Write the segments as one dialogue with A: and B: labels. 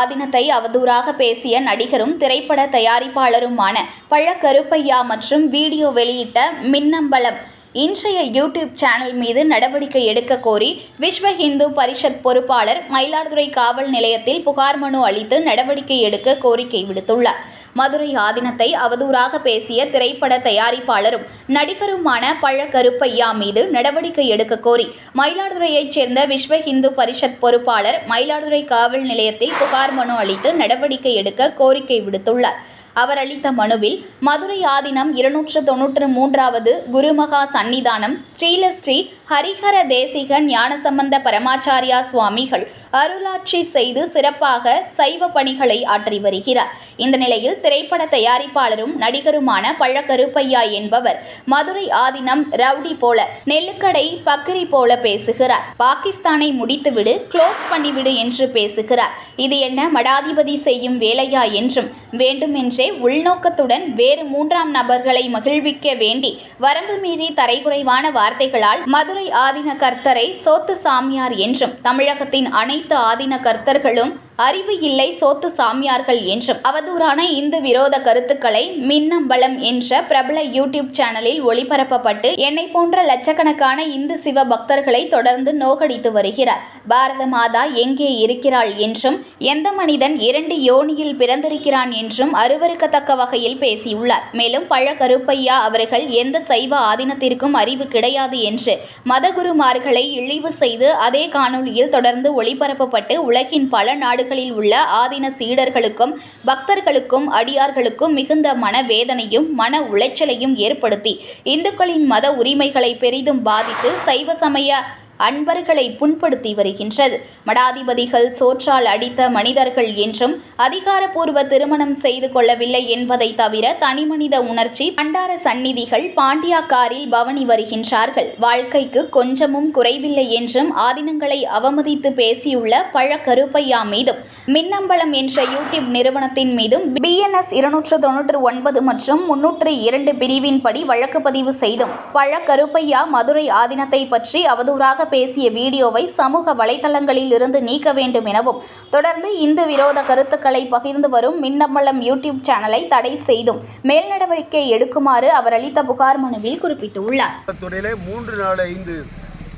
A: ஆதீனத்தை அவதூறாக பேசிய நடிகரும் திரைப்பட தயாரிப்பாளருமான பழ. கருப்பையா மற்றும் வீடியோ வெளியிட்ட மின்னம்பலம் இன்றைய யூடியூப் சேனல் மீது நடவடிக்கை எடுக்க கோரி விஸ்வ இந்து பரிஷத் பொறுப்பாளர் மயிலாடுதுறை காவல் நிலையத்தில் புகார் மனு அளித்து நடவடிக்கை எடுக்க கோரிக்கை விடுத்துள்ளார். மதுரை ஆதீனத்தை அவதூறாக பேசிய திரைப்பட தயாரிப்பாளரும் நடிகருமான பழ. கருப்பையா மீது நடவடிக்கை எடுக்க கோரி மயிலாடுதுறையைச் சேர்ந்த விஸ்வ இந்து பரிஷத் பொறுப்பாளர் மயிலாடுதுறை காவல் நிலையத்தில் புகார் மனு அளித்து நடவடிக்கை எடுக்க கோரிக்கை விடுத்துள்ளார். அவர் அளித்த மனுவில் மதுரை ஆதீனம் 293வது குருமகா சன்னிதானம் ஸ்ரீலஸ்ரீ ஹரிஹர தேசிக ஞானசம்பந்த பரமாச்சாரியா சுவாமிகள் அருளாட்சி செய்து சிறப்பாக சைவ பணிகளை ஆற்றி வருகிறார். இந்த நிலையில் திரைப்பட தயாரிப்பாளரும் நடிகருமான பழ. கருப்பையா என்பவர் மதுரை ஆதீனம் ரவுடி போல, நெல்லுக்கடை பக்கிரி போல பேசுகிறார். பாகிஸ்தானை முடித்துவிடு, க்ளோஸ் பண்ணிவிடு என்று பேசுகிறார். இது என்ன மடாதிபதி செய்யும் வேலையா என்றும், வேண்டுமென்றே உள்நோக்கத்துடன் வேறு 3ஆம் நபர்களை மகிழ்விக்க வேண்டி வரம்பு மீறி தரைக்குறைவான வார்த்தைகளால் மதுரை ஆதீன கர்த்தரை சோத்து சாமியார் என்றும், தமிழகத்தின் அனைத்து ஆதீன கர்த்தர்களும் அறிவு இல்லை சோத்து சாமியார்கள் என்றும் அவதூறான இந்து விரோத கருத்துக்களை மின்னம்பலம் என்ற பிரபல யூடியூப் சேனலில் ஒளிபரப்பப்பட்டு என்னை போன்ற லட்சக்கணக்கான இந்து சிவ பக்தர்களை தொடர்ந்து நோகடித்து வருகிறார். பாரத மாதா எங்கே இருக்கிறாள் என்றும், எந்த மனிதன் 2 யோனியில் பிறந்திருக்கிறான் என்றும் அருவருக்கத்தக்க வகையில் பேசியுள்ளார். மேலும் பழ. கருப்பையா அவர்கள் எந்த சைவ ஆதீனத்திற்கும் அறிவு கிடையாது என்று மதகுருமார்களை இழிவு செய்து அதே காணொலியில் தொடர்ந்து ஒளிபரப்பப்பட்டு உலகின் பல நாடுகளில் உள்ள ஆதீன சீடர்களுக்கும் பக்தர்களுக்கும் அடியார்களுக்கும் மிகுந்த மனவேதனையும் மன உளைச்சலையும் ஏற்படுத்தி இந்துக்களின் மத உரிமைகளை பெரிதும் பாதித்து சைவ சமய அன்பர்களை புண்படுத்தி வருகின்றது. மடாதிபதிகள் சோற்றால் அடித்த மனிதர்கள் என்றும், அதிகாரப்பூர்வ திருமணம் செய்து கொள்ளவில்லை என்பதை தவிர தனிமனித உணர்ச்சி பண்டார சந்நிதிகள் பாண்டியா காரில் பவனி வருகின்றார்கள். வாழ்க்கைக்கு கொஞ்சமும் குறைவில்லை என்றும் ஆதீனங்களை அவமதித்து பேசியுள்ள பழ. கருப்பையா மீதும் மின்னம்பலம் என்ற யூடியூப் நிறுவனத்தின் மீதும் BNS 299 மற்றும் 302 பிரிவின்படி வழக்கு பதிவு செய்தும் பழ. கருப்பையா மதுரை ஆதீனத்தை பற்றி அவதூறாக பேசிய வீடியோவை சமூக வலைதளங்களில் இருந்து நீக்க வேண்டும் எனவும், தொடர்ந்து இந்து விரோத கருத்துக்களை பகிர்ந்து வரும் மின்னம்பலம் யூடியூப் சேனலை தடை செய்தும் மேல் நடவடிக்கை எடுக்குமாறு அவர் அளித்த புகார் மனுவில் குறிப்பிட்டுள்ளார்.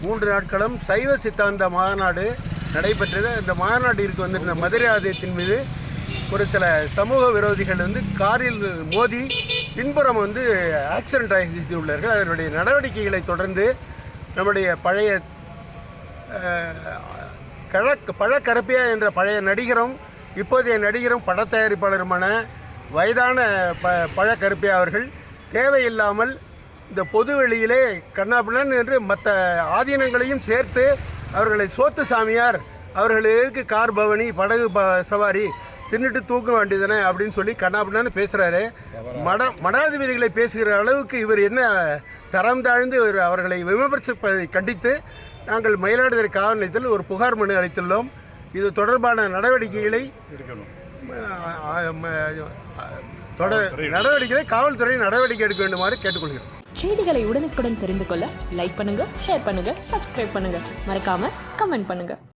B: 3 நாட்களும் சைவ சித்தாந்த மாநாடு நடைபெற்றது. இந்த மாநாட்டிற்கு வந்திருந்த மதுரை ஆதீனத்தின் மீது ஒரு சில சமூக விரோதிகள் காரில் மோதி பின்புறம் ஆக்சிடென்ட் ஆகியுள்ளார்கள். அதனுடைய நடவடிக்கைகளை தொடர்ந்து நம்முடைய பழைய பழ. கருப்பையா என்ற பழைய நடிகரும் இப்போதைய நடிகரும் பட தயாரிப்பாளருமான வயதான பழ. கருப்பையா அவர்கள் தேவையில்லாமல் இந்த பொதுவெளியிலே கண்ணாபின்னன் என்று மற்ற ஆதீனங்களையும் சேர்த்து அவர்களை சோத்து சாமியார், அவர்களுக்கு கார் பவனி படகு சவாரி தின்னுட்டு தூக்க வேண்டியதுனே அப்படின்னு சொல்லி கண்ணாபின்னு பேசுகிறாரு. மடாதிபதிகளை பேசுகிற அளவுக்கு இவர் என்ன தரம் தாழ்ந்து அவர்களை விமர்சிப்பதை கண்டித்து நாங்கள் மயிலாடுதுறை காவல் நிலையத்தில் ஒரு புகார் மனு அளித்துள்ளோம். இது தொடர்பான நடவடிக்கைகளை காவல்துறை நடவடிக்கை எடுக்க வேண்டுமாறு கேட்டுக்கொள்கிறோம்.
C: செய்திகளை உடனுக்குடன் தெரிந்து கொள்ள லைக் பண்ணுங்க, ஷேர் பண்ணுங்க, சப்ஸ்கிரைப் பண்ணுங்க, மறக்காம கமெண்ட் பண்ணுங்க.